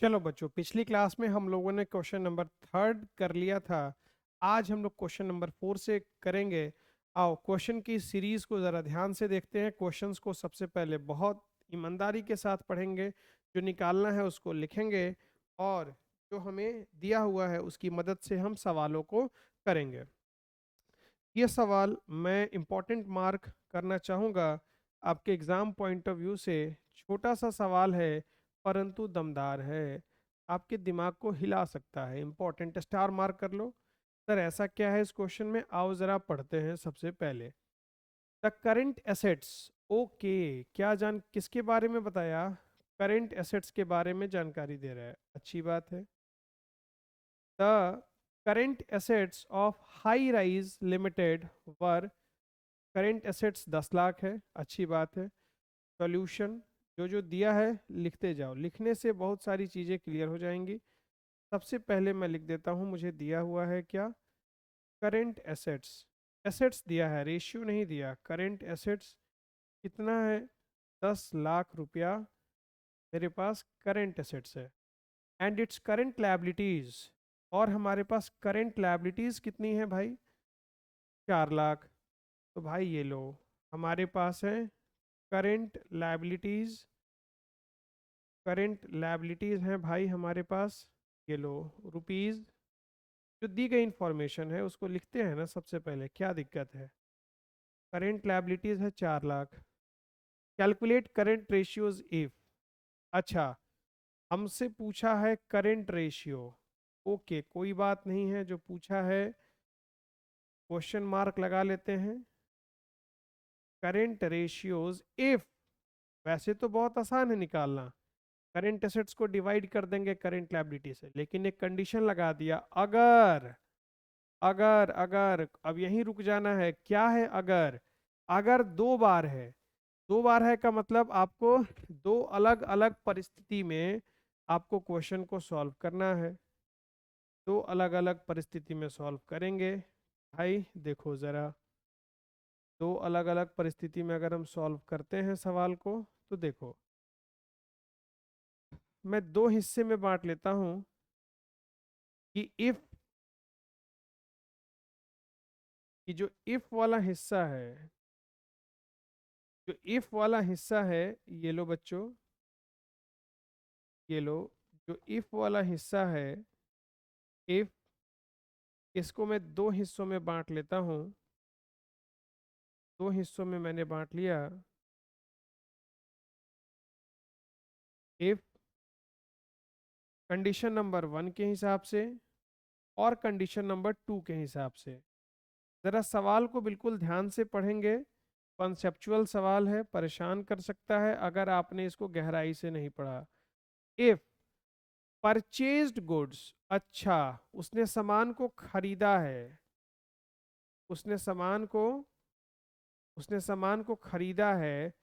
चलो बच्चों, पिछली क्लास में हम लोगों ने क्वेश्चन नंबर 3 कर लिया था। आज हम लोग क्वेश्चन नंबर 4 से करेंगे। आओ क्वेश्चन की सीरीज को ज़रा ध्यान से देखते हैं। क्वेश्चंस को सबसे पहले बहुत ईमानदारी के साथ पढ़ेंगे, जो निकालना है उसको लिखेंगे, और जो हमें दिया हुआ है उसकी मदद से हम सवालों को करेंगे। ये सवाल मैं इम्पोर्टेंट मार्क करना चाहूँगा। आपके एग्ज़ाम पॉइंट ऑफ व्यू से छोटा सा सवाल है, परंतु दमदार है, आपके दिमाग को हिला सकता है। इम्पोर्टेंट, स्टार मार्क कर लो। सर ऐसा क्या है इस क्वेश्चन में, आओ ज़रा पढ़ते हैं। सबसे पहले द करेंट एसेट्स। ओके, क्या जान किसके बारे में बताया? करेंट एसेट्स के बारे में जानकारी दे रहा है, अच्छी बात है। The current assets of high rise limited were, current assets 10 lakh है, अच्छी बात है। सॉल्यूशन, जो जो दिया है लिखते जाओ, लिखने से बहुत सारी चीज़ें क्लियर हो जाएंगी। सबसे पहले मैं लिख देता हूँ, मुझे दिया हुआ है क्या? Current assets. एसेट्स दिया है, रेशियो नहीं दिया। करेंट एसेट्स कितना है? 10 लाख रुपया मेरे पास करेंट एसेट्स है। एंड इट्स करेंट लायबिलिटीज, और हमारे पास करेंट लायबिलिटीज कितनी है भाई? 4 लाख। तो भाई ये लो, हमारे पास है करेंट लायबिलिटीज। करेंट लायबिलिटीज हैं भाई हमारे पास, ये लो रुपीज। जो दी गई इंफॉर्मेशन है उसको लिखते हैं ना सबसे पहले, क्या दिक्कत है? करेंट लायबिलिटीज है 4 lakh. Calculate current ratios if. अच्छा, हमसे पूछा है करेंट रेशियो। ओके, कोई बात नहीं है, जो पूछा है क्वेश्चन मार्क लगा लेते हैं। करेंट रेशियोज इफ, वैसे तो बहुत आसान है निकालना। करेंट एसेट्स को डिवाइड कर देंगे करेंट लायबिलिटी से, लेकिन एक कंडीशन लगा दिया, अगर। अगर अगर अब यहीं रुक जाना है, क्या है अगर? अगर 2 बार है। 2 बार है का मतलब आपको दो अलग अलग परिस्थिति में आपको क्वेश्चन को सॉल्व करना है। दो अलग अलग परिस्थिति में सॉल्व करेंगे। भाई देखो जरा, दो अलग अलग परिस्थिति में अगर हम सॉल्व करते हैं सवाल को, तो देखो, मैं दो हिस्से में बांट लेता हूं कि इफ, कि जो इफ वाला हिस्सा है, जो इफ वाला हिस्सा है, ये लो बच्चों, ये लो, जो इफ वाला हिस्सा है, इफ, इसको मैं दो हिस्सों में बांट लेता हूं। दो हिस्सों में मैंने बांट लिया। इफ कंडीशन नंबर 1 के हिसाब से और कंडीशन नंबर 2 के हिसाब से। जरा सवाल को बिल्कुल ध्यान से पढ़ेंगे। कॉन्सेप्चुअल सवाल है, परेशान कर सकता है अगर आपने इसको गहराई से नहीं पढ़ा। इफ परचेज्ड गुड्स, अच्छा, उसने सामान को खरीदा है। उसने सामान को, उसने सामान को खरीदा है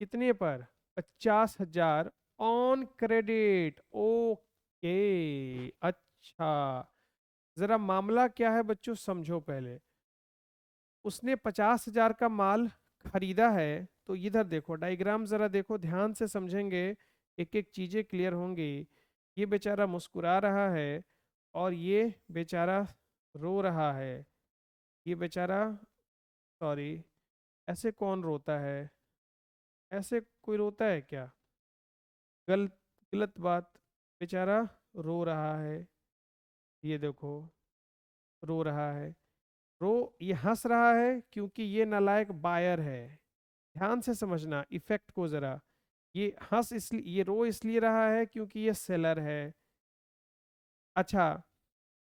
कितने पर? 50,000 ऑन क्रेडिट। ओके, अच्छा, जरा मामला क्या है बच्चों, समझो पहले। उसने 50,000 का माल खरीदा है, तो इधर देखो, डायग्राम जरा देखो, ध्यान से समझेंगे, एक एक चीजें क्लियर होंगी। ये बेचारा मुस्कुरा रहा है, और ये बेचारा रो रहा है। ये बेचारा, सॉरी, ऐसे कौन रोता है? ऐसे कोई रोता है क्या? गलत, गलत बात। बेचारा रो रहा है, ये देखो, रो रहा है। रो, ये हंस रहा है क्योंकि ये नालायक बायर है। ध्यान से समझना इफेक्ट को जरा। ये हंस इसलिए, ये रो इसलिए रहा है क्योंकि ये सेलर है। अच्छा,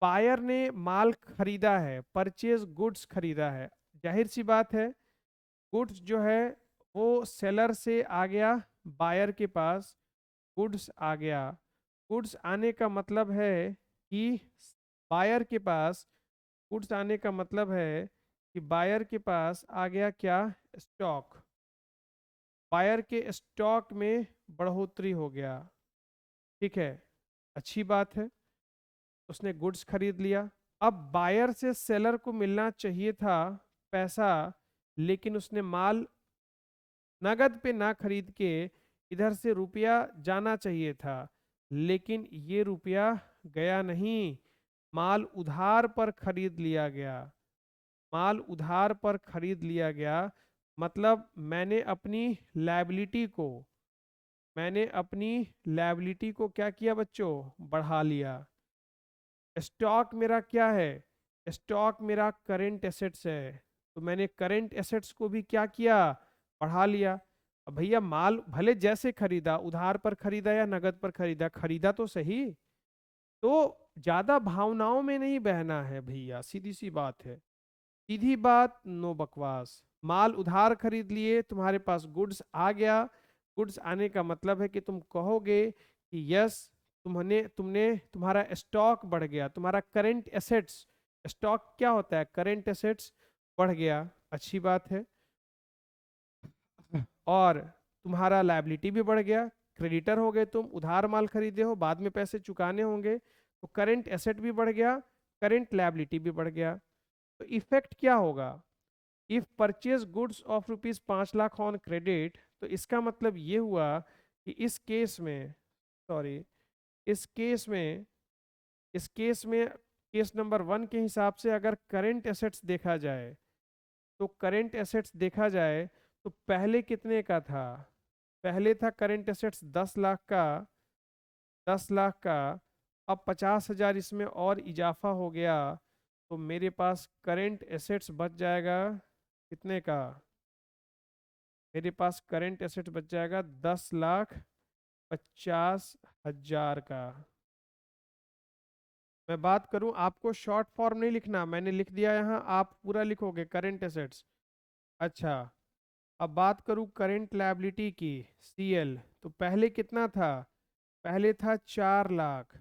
बायर ने माल खरीदा है, परचेज गुड्स खरीदा है। जाहिर सी बात है, गुड्स जो है वो सेलर से आ गया बायर के पास। गुड्स आ गया। गुड्स आने का मतलब है कि बायर के पास, गुड्स आने का मतलब है कि बायर के पास आ गया क्या? स्टॉक। बायर के स्टॉक में बढ़ोतरी हो गया। ठीक है, अच्छी बात है, उसने गुड्स खरीद लिया। अब बायर से सेलर को मिलना चाहिए था पैसा, लेकिन उसने माल नगद पे ना खरीद के इधर से रुपया जाना चाहिए था। लेकिन ये रुपया गया नहीं, माल उधार पर खरीद लिया गया। माल उधार पर खरीद लिया गया मतलब मैंने अपनी लायबिलिटी को क्या किया बच्चों, बढ़ा लिया। स्टॉक मेरा क्या है, स्टॉक मेरा करेंट एसेट्स है, तो मैंने करेंट एसेट्स को भी क्या किया, बढ़ा लिया। अब भैया माल भले जैसे खरीदा, उधार पर खरीदा या नगद पर खरीदा, खरीदा तो सही। तो ज्यादा भावनाओं में नहीं बहना है भैया, सीधी सी बात है, सीधी बात, नो बकवास। माल उधार खरीद लिए, तुम्हारे पास गुड्स आ गया। गुड्स आने का मतलब है कि तुम कहोगे कि यस, तुमने तुम्हारा स्टॉक बढ़ गया, तुम्हारा करेंट एसेट्स, स्टॉक क्या होता है, करेंट एसेट्स बढ़ गया, अच्छी बात है। और तुम्हारा लायबिलिटी भी बढ़ गया, क्रेडिटर हो गए तुम, उधार माल खरीदे हो, बाद में पैसे चुकाने होंगे, तो करेंट एसेट भी बढ़ गया, करेंट लायबिलिटी भी बढ़ गया। तो इफेक्ट क्या होगा, if purchase goods of ₹5 lakh on credit, तो इसका मतलब ये हुआ कि इस केस में, सॉरी, इस केस में इस केस में केस नंबर 1 के हिसाब से अगर करंट एसेट्स देखा जाए, तो करंट एसेट्स देखा जाए तो पहले कितने का था, पहले था करंट एसेट्स 10 लाख का, 10 लाख का। अब 50,000 इसमें और इजाफा हो गया, तो मेरे पास करंट एसेट्स बच जाएगा कितने का, मेरे पास करंट एसेट बच जाएगा 10,50,000 का। मैं बात करूं, आपको शॉर्ट फॉर्म नहीं लिखना, मैंने लिख दिया यहाँ, आप पूरा लिखोगे करंट एसेट्स। अच्छा, अब बात करूं करंट लायबिलिटी की, सीएल, तो पहले कितना था, पहले था 4 लाख,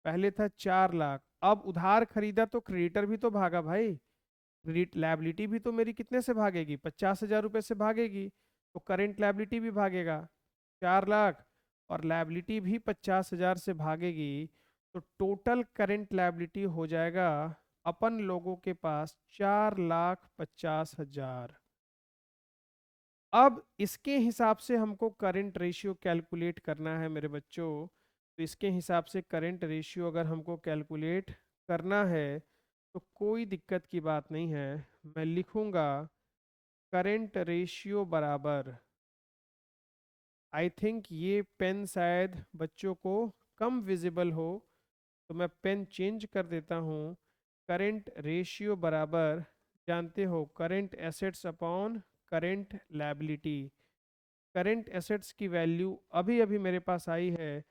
पहले था 4 लाख। अब उधार खरीदा तो क्रेडिटर भी तो भागा भाई, क्रेडिट लायबिलिटी भी तो मेरी कितने से भागेगी, 50,000 रुपये से भागेगी, तो करंट लायबिलिटी भी भागेगा 4 लाख, और लायबिलिटी भी 50,000 से भागेगी, तो टोटल करंट लायबिलिटी हो जाएगा अपन लोगों के पास 4,50,000। अब इसके हिसाब से हमको करंट रेशियो कैलकुलेट करना है मेरे बच्चों, तो इसके हिसाब से करंट रेशियो अगर हमको कैलकुलेट करना है तो कोई दिक्कत की बात नहीं है, मैं लिखूंगा करंट रेशियो बराबर, आई थिंक ये पेन शायद बच्चों को कम विजिबल हो, तो मैं पेन चेंज कर देता हूँ। करंट रेशियो बराबर, जानते हो, current assets upon current liability. Current assets की वैल्यू अभी अभी मेरे पास आई है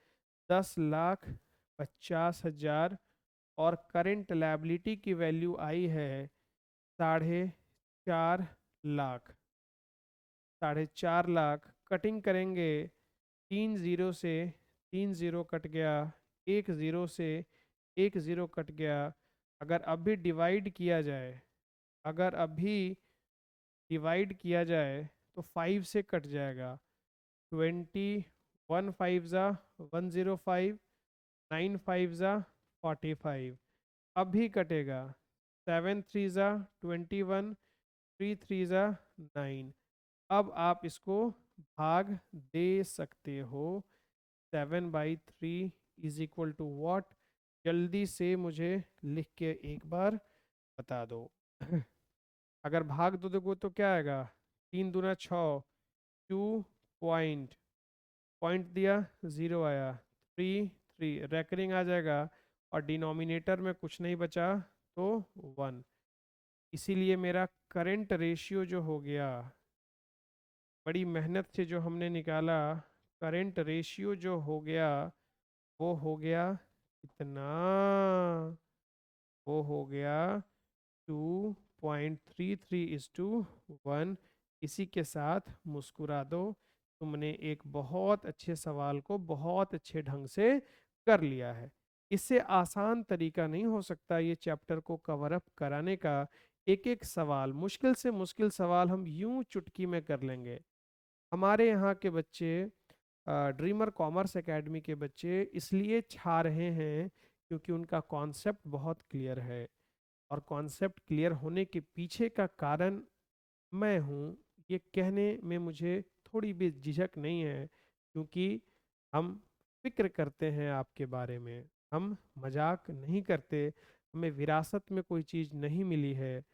10,50,000, और करंट लायबिलिटी की वैल्यू आई है 4.5 लाख। 4.5 लाख कटिंग करेंगे, 3 जीरो से 3 जीरो कट गया, 1 जीरो से 1 जीरो कट गया। अगर अभी डिवाइड किया जाए, अगर अभी डिवाइड किया जाए तो 5 से कट जाएगा, 21 5 105, 9 5 45, अभी कटेगा, 7 3 21, 3 3 9। अब आप इसको भाग दे सकते हो, 7/3 इज इक्वल टू वॉट, जल्दी से मुझे लिख के एक बार बता दो। अगर भाग दो दोगे तो क्या आएगा, 3 दूना 6, 2 पॉइंट दिया, 0 आया, 3 3 रेकरिंग आ जाएगा, और डिनोमिनेटर में कुछ नहीं बचा तो 1। इसीलिए मेरा करंट रेशियो जो हो गया, बड़ी मेहनत से जो हमने निकाला, करंट रेशियो जो हो गया वो हो गया कितना, वो हो गया 2.33:1। इसी के साथ मुस्कुरा दो, तुमने एक बहुत अच्छे सवाल को बहुत अच्छे ढंग से कर लिया है। इससे आसान तरीका नहीं हो सकता ये चैप्टर को कवर अप कराने का। एक एक सवाल, मुश्किल से मुश्किल सवाल हम यूं चुटकी में कर लेंगे। हमारे यहाँ के बच्चे, ड्रीमर कॉमर्स एकेडमी के बच्चे इसलिए छा रहे हैं क्योंकि उनका कॉन्सेप्ट बहुत क्लियर है, और कॉन्सेप्ट क्लियर होने के पीछे का कारण मैं हूँ, ये कहने में मुझे थोड़ी भी झिझक नहीं है, क्योंकि हम फिक्र करते हैं आपके बारे में, हम मजाक नहीं करते। हमें विरासत में कोई चीज़ नहीं मिली है,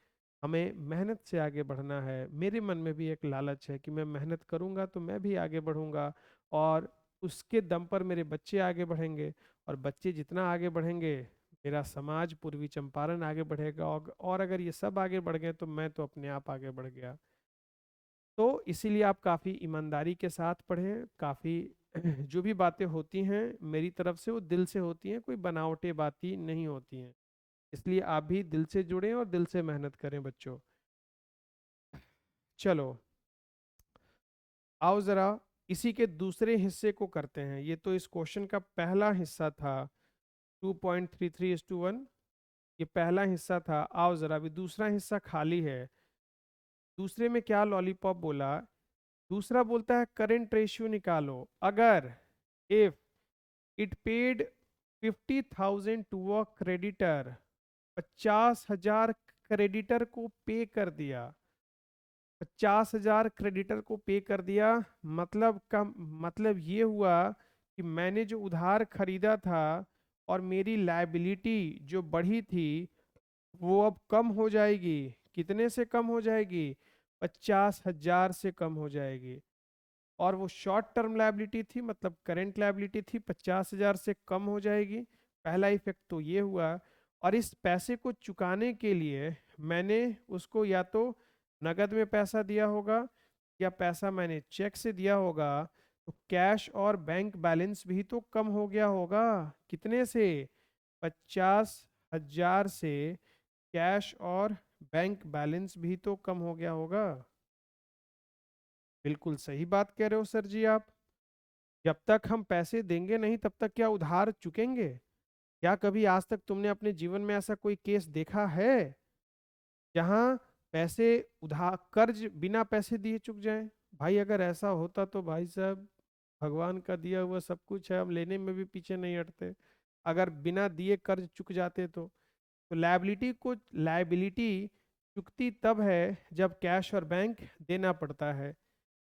हमें मेहनत से आगे बढ़ना है। मेरे मन में भी एक लालच है कि मैं मेहनत करूंगा तो मैं भी आगे बढ़ूंगा, और उसके दम पर मेरे बच्चे आगे बढ़ेंगे, और बच्चे जितना आगे बढ़ेंगे मेरा समाज पूर्वी चंपारण आगे बढ़ेगा, और अगर ये सब आगे बढ़ गए तो मैं तो अपने आप आगे बढ़ गया। तो इसीलिए आप काफ़ी ईमानदारी के साथ पढ़ें, काफ़ी जो भी बातें होती हैं मेरी तरफ से वो दिल से होती हैं, कोई बनावटी बातें नहीं होती हैं। इसलिए आप भी दिल से जुड़ें और दिल से मेहनत करें बच्चों। चलो आओ ज़रा इसी के दूसरे हिस्से को करते हैं। ये तो इस क्वेश्चन का पहला हिस्सा था, 2.33:1, ये पहला हिस्सा था। आओ ज़रा अभी दूसरा हिस्सा खाली है। दूसरे में क्या लॉलीपॉप बोला? दूसरा बोलता है करंट रेशियो निकालो। अगर if it paid 50,000 to a creditor, 50,000 creditor को पे कर दिया, 50,000 क्रेडिटर को पे कर दिया, मतलब कम, मतलब ये हुआ कि मैंने जो उधार खरीदा था और मेरी लायबिलिटी जो बढ़ी थी वो अब कम हो जाएगी। कितने से कम हो जाएगी? 50,000 से कम हो जाएगी। और वो शॉर्ट टर्म लायबिलिटी थी, मतलब करंट लायबिलिटी थी, 50,000 से कम हो जाएगी। पहला इफेक्ट तो ये हुआ। और इस पैसे को चुकाने के लिए मैंने उसको या तो नगद में पैसा दिया होगा या पैसा मैंने चेक से दिया होगा। तो कैश और बैंक बैलेंस भी तो कम हो गया होगा। कितने से? 50,000 से कैश और बैंक बैलेंस भी तो कम हो गया होगा। बिल्कुल सही बात कह रहे हो सर जी आप। जब तक हम पैसे देंगे नहीं तब तक क्या उधार चुकेंगे? क्या कभी आज तक तुमने अपने जीवन में ऐसा कोई केस देखा है जहां पैसे उधार कर्ज बिना पैसे दिए चुक जाएं? भाई अगर ऐसा होता तो भाई साहब भगवान का दिया हुआ सब कुछ है, हम लेने में भी पीछे नहीं हटते। अगर बिना दिए कर्ज चुक जाते तो लायबिलिटी चुकती तब है जब कैश और बैंक देना पड़ता है।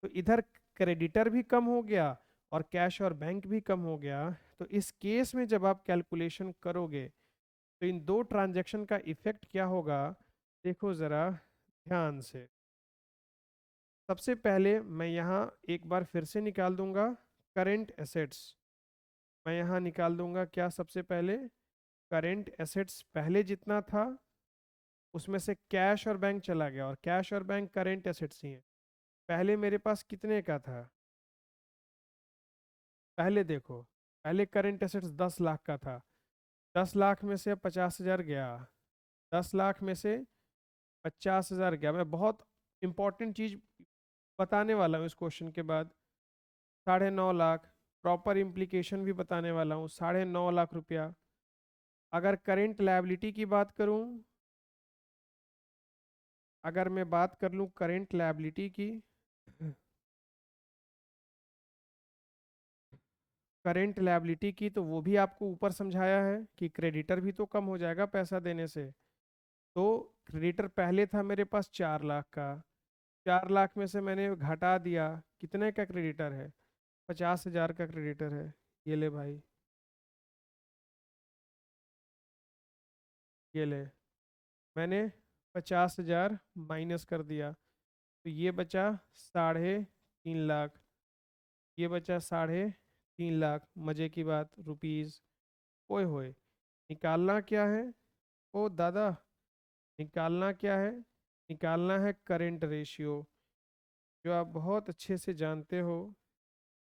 तो इधर क्रेडिटर भी कम हो गया और कैश और बैंक भी कम हो गया। तो इस केस में जब आप कैलकुलेशन करोगे तो इन दो ट्रांजैक्शन का इफेक्ट क्या होगा, देखो ज़रा ध्यान से। सबसे पहले मैं यहाँ एक बार फिर से निकाल दूंगा करेंट एसेट्स। मैं यहाँ निकाल दूंगा क्या सबसे पहले? करेंट एसेट्स पहले जितना था उसमें से कैश और बैंक चला गया, और कैश और बैंक करेंट एसेट्स ही हैं। पहले मेरे पास कितने का था? पहले देखो, पहले करेंट एसेट्स 10 लाख का था। 10 लाख में से 50,000 गया, 10 लाख में से 50,000 गया। मैं बहुत इंपॉर्टेंट चीज बताने वाला हूँ इस क्वेश्चन के बाद। 9.5 लाख, प्रॉपर इम्प्लीकेशन भी बताने वाला हूँ। 9.5 लाख रुपया। अगर करेंट लायबिलिटी की बात करूँ, अगर मैं बात कर लूँ करेंट लायबिलिटी की, करेंट लायबिलिटी की, तो वो भी आपको ऊपर समझाया है कि क्रेडिटर भी तो कम हो जाएगा पैसा देने से। तो क्रेडिटर पहले था मेरे पास 4 लाख का, 4 लाख में से मैंने घटा दिया। कितने का क्रेडिटर है? 50,000 का क्रेडिटर है। ये ले भाई, ये ले, मैंने 50,000 माइनस कर दिया, तो ये बचा 3.5 लाख। ये बचा 3.5 लाख। मजे की बात, रुपीज। ओए होए, निकालना क्या है? ओ दादा, निकालना क्या है? निकालना है करंट रेशियो, जो आप बहुत अच्छे से जानते हो।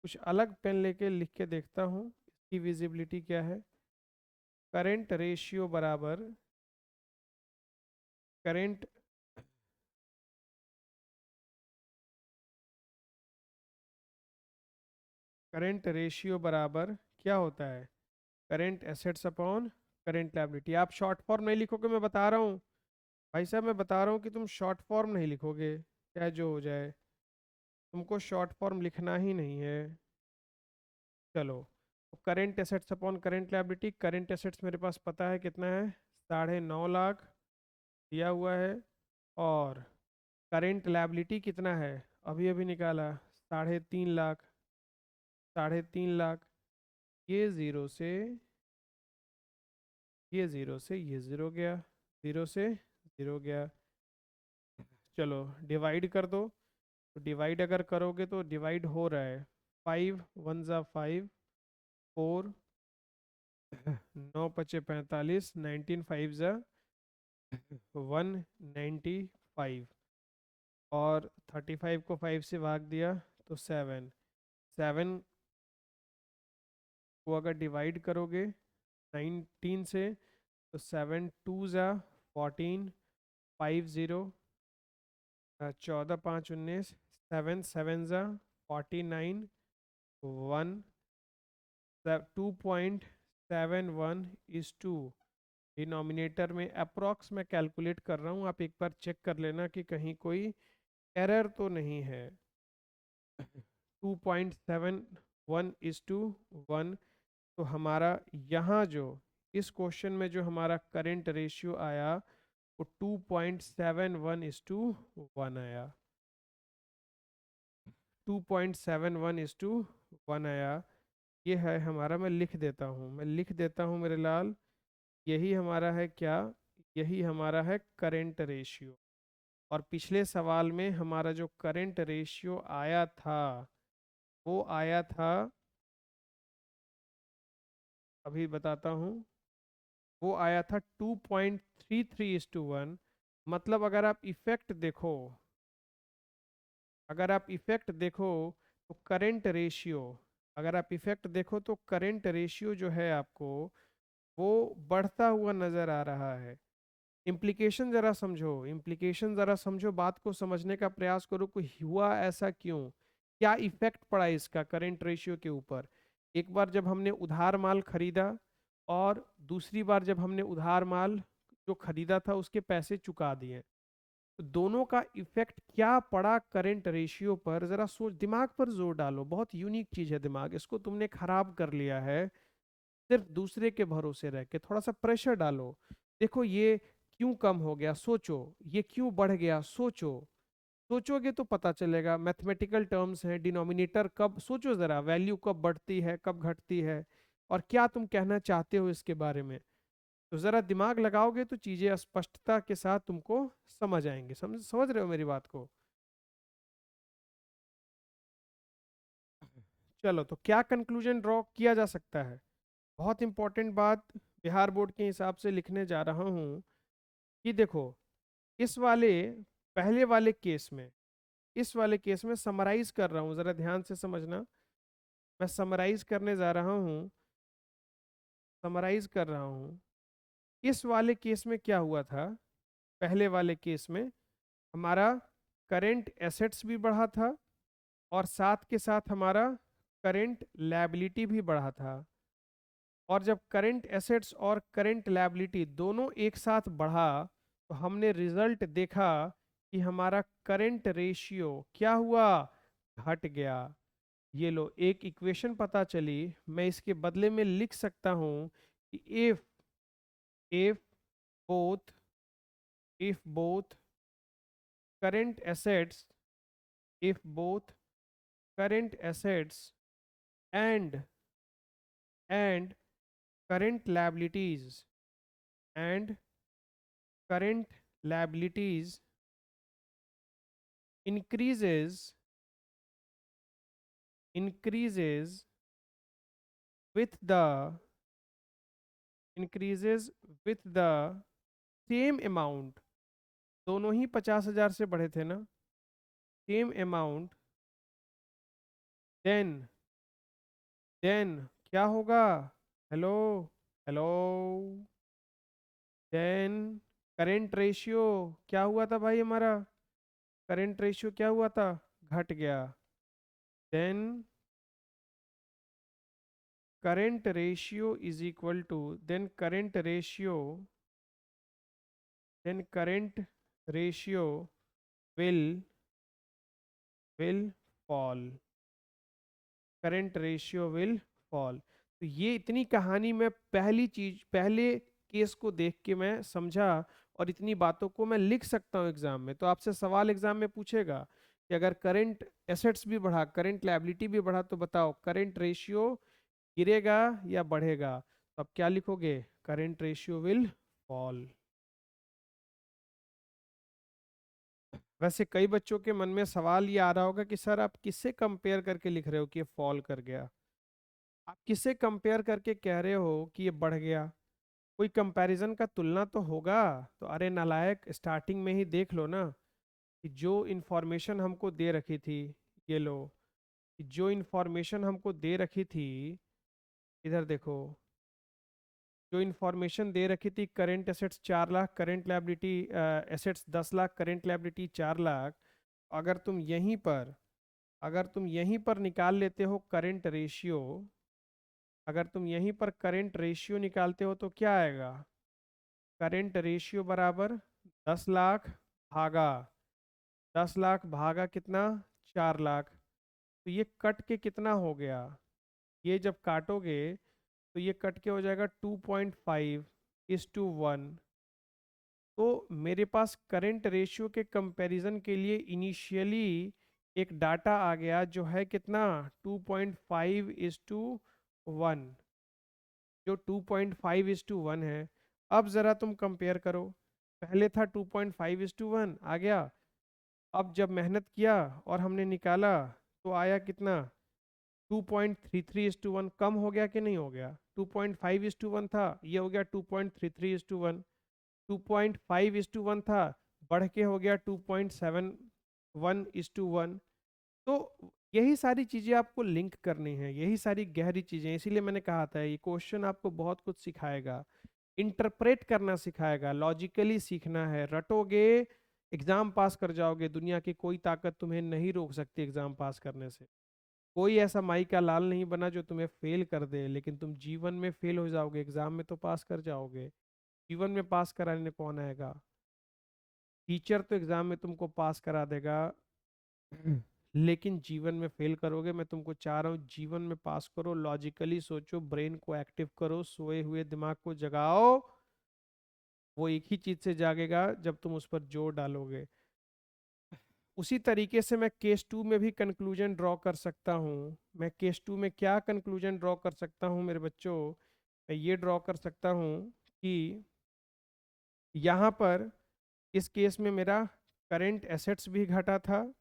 कुछ अलग पेन लेके लिख के देखता हूँ इसकी विजिबिलिटी क्या है। करंट रेशियो बराबर, करंट करंट रेशियो बराबर क्या होता है? Current assets upon current liability. आप शॉर्ट फॉर्म नहीं लिखोगे, मैं बता रहा हूँ भाई साहब, मैं बता रहा हूँ कि तुम शॉर्ट फॉर्म नहीं लिखोगे, चाहे जो हो जाए, तुमको शॉर्ट फॉर्म लिखना ही नहीं है। चलो, current assets upon current liability. Current assets मेरे पास पता है कितना है, 9.5 लाख दिया हुआ है। और करेंट लायबिलिटी कितना है? अभी अभी निकाला, 3.5 लाख, 3.5 लाख। ये ज़ीरो से ये ज़ीरो से ये ज़ीरो गया, ज़ीरो से ज़ीरो गया। चलो डिवाइड कर दो। तो डिवाइड अगर करोगे तो डिवाइड हो रहा है, 5 1 ज़ा 5, 4 9 × 5 = 45, 19 5 ज़ा 195, और 35 को 5 से भाग दिया तो 7। 7 को अगर डिवाइड करोगे 19 से तो 7 2 ज़ा 14, 50, 14 5 19, 7 7 ज़ा 49, 1, 2.71 डिनोमिनेटर में अप्रॉक्स मैं कैलकुलेट कर रहा हूँ, आप एक बार चेक कर लेना कि कहीं कोई एरर तो नहीं है। 2.71 तो हमारा यहाँ जो इस क्वेश्चन में जो हमारा करंट रेशियो आया वो 2.71:1 आया। 2.71:1 आया। ये है हमारा, मैं लिख देता हूँ, मेरे लाल। यही हमारा है क्या? यही हमारा है करंट रेशियो। और पिछले सवाल में हमारा जो करंट रेशियो आया था वो आया था, अभी बताता हूँ, वो आया था 2.33:1। मतलब अगर आप इफेक्ट देखो तो करंट रेशियो, अगर आप इफेक्ट देखो तो करंट रेशियो जो है आपको वो बढ़ता हुआ नजर आ रहा है। इम्प्लीकेशन जरा समझो, बात को समझने का प्रयास करो कि हुआ ऐसा क्यों, क्या इफेक्ट पड़ा इसका करंट रेशियो के ऊपर। एक बार जब हमने उधार माल खरीदा और दूसरी बार जब हमने उधार माल जो खरीदा था उसके पैसे चुका दिए, तो दोनों का इफेक्ट क्या पड़ा करंट रेशियो पर, जरा सोच, दिमाग पर जोर डालो। बहुत यूनिक चीज है दिमाग, इसको तुमने खराब कर लिया है सिर्फ दूसरे के भरोसे रह के। थोड़ा सा प्रेशर डालो, देखो ये क्यों कम हो गया, सोचो, ये क्यों बढ़ गया, सोचो। सोचोगे तो पता चलेगा, मैथमेटिकल टर्म्स है, डिनोमिनेटर कब, सोचो जरा, वैल्यू कब बढ़ती है कब घटती है, और क्या तुम कहना चाहते हो इसके बारे में। तो जरा दिमाग लगाओगे तो चीजें स्पष्टता के साथ तुमको समझ आएंगे। समझ समझ रहे हो मेरी बात को? चलो, तो क्या कंक्लूजन ड्रॉ किया जा सकता है? बहुत इंपॉर्टेंट बात बिहार बोर्ड के हिसाब से लिखने जा रहा हूँ कि देखो, इस वाले पहले वाले केस में, इस वाले केस में समराइज कर रहा हूँ, जरा ध्यान से समझना। मैं समराइज करने जा रहा हूँ, समराइज कर रहा हूँ। इस वाले केस में क्या हुआ था? पहले वाले केस में हमारा करंट एसेट्स भी बढ़ा था और साथ के साथ हमारा करंट लायबिलिटी भी बढ़ा था। और जब करंट एसेट्स और करंट लायबिलिटी दोनों एक साथ बढ़ा तो हमने रिजल्ट देखा कि हमारा करंट रेशियो क्या हुआ, घट गया। ये लो, एक इक्वेशन पता चली, मैं इसके बदले में लिख सकता हूं कि if both if both current assets if both current assets and current liabilities and current liabilities increases increases with the increases with the same amount, दोनों ही 50,000 से बढ़े थे ना, सेम अमाउंट, देन देन क्या होगा? Hello, hello, then current ratio क्या हुआ था भाई हमारा? करेंट रेशियो क्या हुआ था? घट गया। Then current ratio is equal to, then current ratio will will fall, current ratio will fall। तो ये इतनी कहानी मैं पहली चीज, पहले केस को देख के मैं समझा, और इतनी बातों को मैं लिख सकता हूँ एग्जाम में। तो आपसे सवाल एग्जाम में पूछेगा कि अगर करंट एसेट्स भी बढ़ा, करंट लायबिलिटी भी बढ़ा, तो बताओ करंट रेशियो गिरेगा या बढ़ेगा? तो अब क्या लिखोगे? Current ratio will fall. वैसे कई बच्चों के मन में सवाल ये आ रहा होगा कि सर आप किससे कंपेयर करके लिख रहे हो कि ये फॉल कर गया? आप किससे कंपेयर करके कह रहे हो कि ये बढ़ गया? कोई कंपैरिजन का तुलना तो होगा। तो अरे नालायक, स्टार्टिंग में ही देख लो ना कि जो इन्फॉर्मेशन हमको दे रखी थी, ये लो, कि जो इन्फॉर्मेशन हमको दे रखी थी, इधर देखो, जो इन्फॉर्मेशन दे रखी थी current assets 4 lakh, current liability assets 10 lakh, current liability 4 lakh. अगर तुम यहीं पर अगर तुम यहीं पर निकाल लेते हो करेंट रेशियो, अगर तुम यहीं पर करंट रेशियो निकालते हो तो क्या आएगा? करंट रेशियो बराबर 10 लाख भागा 10 लाख भागा कितना? 4 लाख। तो ये कट के कितना हो गया? ये जब काटोगे तो ये कट के हो जाएगा 2.5:1। तो मेरे पास करंट रेशियो के कंपैरिजन के लिए इनिशियली एक डाटा आ गया जो है कितना? 2.5:1, जो 2.5:1 है। अब ज़रा तुम कंपेयर करो, पहले था 2.5:1 आ गया, अब जब मेहनत किया और हमने निकाला तो आया कितना? 2.33:1। कम हो गया कि नहीं हो गया? 2.5:1 था, ये हो गया 2.33:1। 2.5:1 था, बढ़ के हो गया 2.71:1। तो यही सारी चीजें आपको लिंक करनी है, यही सारी गहरी चीजें, इसीलिए मैंने कहा था ये क्वेश्चन आपको बहुत कुछ सिखाएगा, इंटरप्रेट करना सिखाएगा, लॉजिकली सीखना है। रटोगे एग्जाम पास कर जाओगे, दुनिया की कोई ताकत तुम्हें नहीं रोक सकती एग्जाम पास करने से। कोई ऐसा माई का लाल नहीं बना जो तुम्हें फेल कर दे, लेकिन तुम जीवन में फेल हो जाओगे, एग्जाम में तो पास कर जाओगे। जीवन में पास कराने कौन आएगा? टीचर तो एग्जाम में तुमको पास करा देगा, लेकिन जीवन में फेल करोगे। मैं तुमको चाह रहा हूँ जीवन में पास करो, लॉजिकली सोचो, ब्रेन को एक्टिव करो, सोए हुए दिमाग को जगाओ। वो एक ही चीज से जागेगा जब तुम उस पर जोर डालोगे। उसी तरीके से मैं केस 2 में भी कंक्लूजन ड्रॉ कर सकता हूँ। मैं केस 2 में क्या कंक्लूजन ड्रॉ कर सकता हूँ मेरे बच्चों? मैं ये ड्रॉ कर सकता हूँ कि यहाँ पर इस केस में मेरा करेंट एसेट्स भी घटा था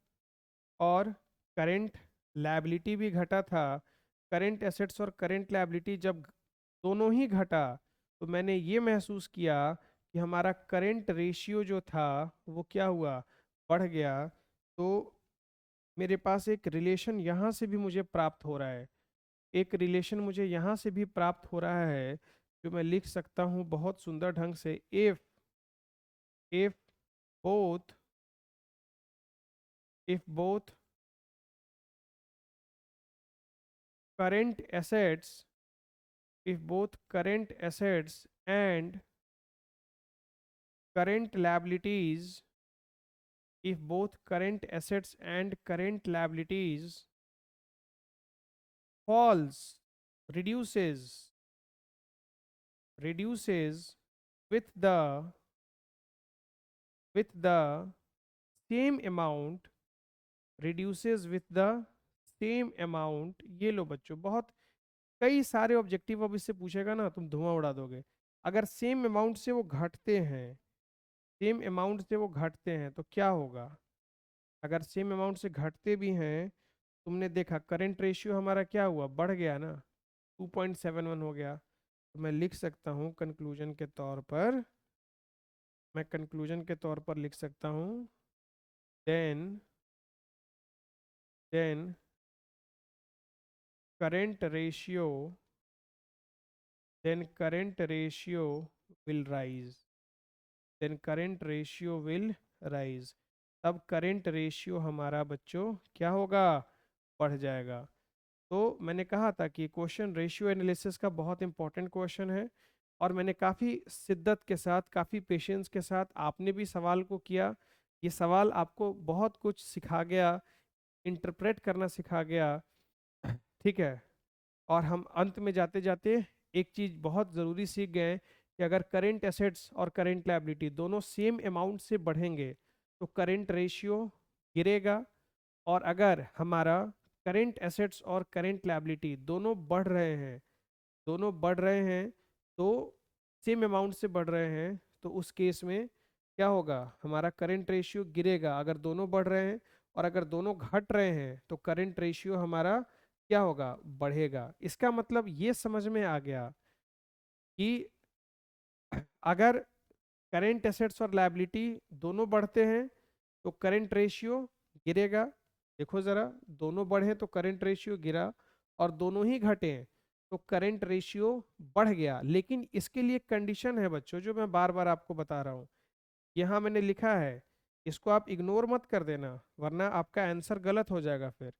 और करेंट लायबिलिटी भी घटा था। करेंट एसेट्स और करेंट लायबिलिटी जब दोनों ही घटा तो मैंने ये महसूस किया कि हमारा करेंट रेशियो जो था वो क्या हुआ? बढ़ गया। तो मेरे पास एक रिलेशन यहाँ से भी मुझे प्राप्त हो रहा है, एक रिलेशन मुझे यहाँ से भी प्राप्त हो रहा है, जो मैं लिख सकता हूँ बहुत सुंदर ढंग से। If both if both current assets if both current assets and current liabilities if both current assets and current liabilities falls reduces with the same amount reduces with the same amount। ये लो बच्चों, बहुत कई सारे objective अब इससे पूछेगा ना, तुम धुआं उड़ा दोगे। अगर सेम अमाउंट से वो घटते हैं, सेम अमाउंट से वो घटते हैं तो क्या होगा? अगर सेम अमाउंट से घटते भी हैं, तुमने देखा करंट रेशियो हमारा क्या हुआ? बढ़ गया ना, 2.71 हो गया। तो मैं लिख सकता हूँ कंक्लूजन के तौर पर, मैं कंक्लूजन के तौर पर लिख सकता हूँ, then then current ratio then current ratio will rise then current ratio will rise। तब करंट रेशियो हमारा बच्चों क्या होगा? बढ़ जाएगा। तो मैंने कहा था कि क्वेश्चन रेशियो एनालिसिस का बहुत इंपॉर्टेंट क्वेश्चन है, और मैंने काफ़ी शिद्दत के साथ, काफ़ी पेशेंस के साथ, आपने भी सवाल को किया। ये सवाल आपको बहुत कुछ सिखा गया, इंटरप्रेट करना सिखा गया। ठीक है। और हम अंत में जाते जाते एक चीज़ बहुत ज़रूरी सीख गए कि अगर करेंट एसेट्स और करेंट लायबिलिटी दोनों सेम अमाउंट से बढ़ेंगे तो करेंट रेशियो गिरेगा, और अगर हमारा करेंट एसेट्स और करेंट लायबिलिटी दोनों बढ़ रहे हैं, दोनों बढ़ रहे हैं, तो सेम अमाउंट से बढ़ रहे हैं, तो उस केस में क्या होगा, हमारा करंट रेशियो गिरेगा अगर दोनों बढ़ रहे हैं, और अगर दोनों घट रहे हैं तो करंट रेशियो हमारा क्या होगा, बढ़ेगा। इसका मतलब ये समझ में आ गया कि अगर करेंट एसेट्स और लायबिलिटी दोनों बढ़ते हैं तो करंट रेशियो गिरेगा। देखो जरा, दोनों बढ़े तो करंट रेशियो गिरा, और दोनों ही घटे तो करंट रेशियो बढ़ गया। लेकिन इसके लिए कंडीशन है बच्चों, जो मैं बार बार आपको बता रहा हूँ, यहाँ मैंने लिखा है, इसको आप इग्नोर मत कर देना, वरना आपका आंसर गलत हो जाएगा फिर।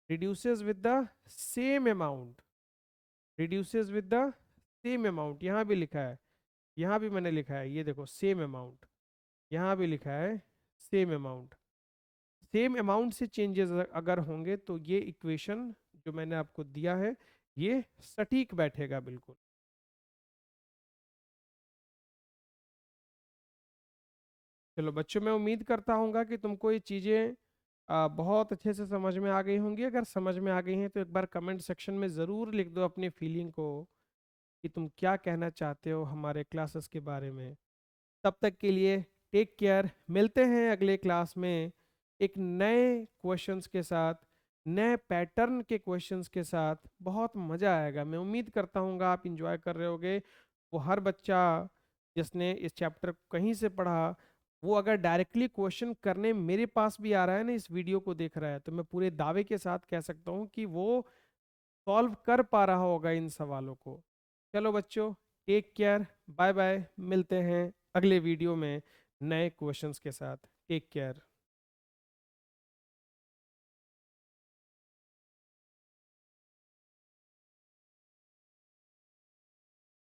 Reduces with the same amount, reduces with the same amount, यहाँ भी लिखा है, यहाँ भी मैंने लिखा है, ये देखो सेम अमाउंट, यहाँ भी लिखा है सेम अमाउंट। सेम अमाउंट से चेंजेस अगर होंगे तो ये इक्वेशन जो मैंने आपको दिया है ये सटीक बैठेगा बिल्कुल। चलो बच्चों, मैं उम्मीद करता हूँ कि तुमको ये चीज़ें बहुत अच्छे से समझ में आ गई होंगी। अगर समझ में आ गई हैं तो एक बार कमेंट सेक्शन में ज़रूर लिख दो अपनी फीलिंग को, कि तुम क्या कहना चाहते हो हमारे क्लासेस के बारे में। तब तक के लिए टेक केयर, मिलते हैं अगले क्लास में एक नए क्वेश्चंस के साथ, नए पैटर्न के क्वेश्चंस के साथ। बहुत मज़ा आएगा, मैं उम्मीद करता हूँ आप इंजॉय कर रहे होगे। वो हर बच्चा जिसने इस चैप्टर को कहीं से पढ़ा, वो अगर डायरेक्टली क्वेश्चन करने मेरे पास भी आ रहा है ना, इस वीडियो को देख रहा है, तो मैं पूरे दावे के साथ कह सकता हूँ कि वो सॉल्व कर पा रहा होगा इन सवालों को। चलो बच्चों, टेक केयर, बाय बाय, मिलते हैं अगले वीडियो में नए क्वेश्चंस के साथ। Take care.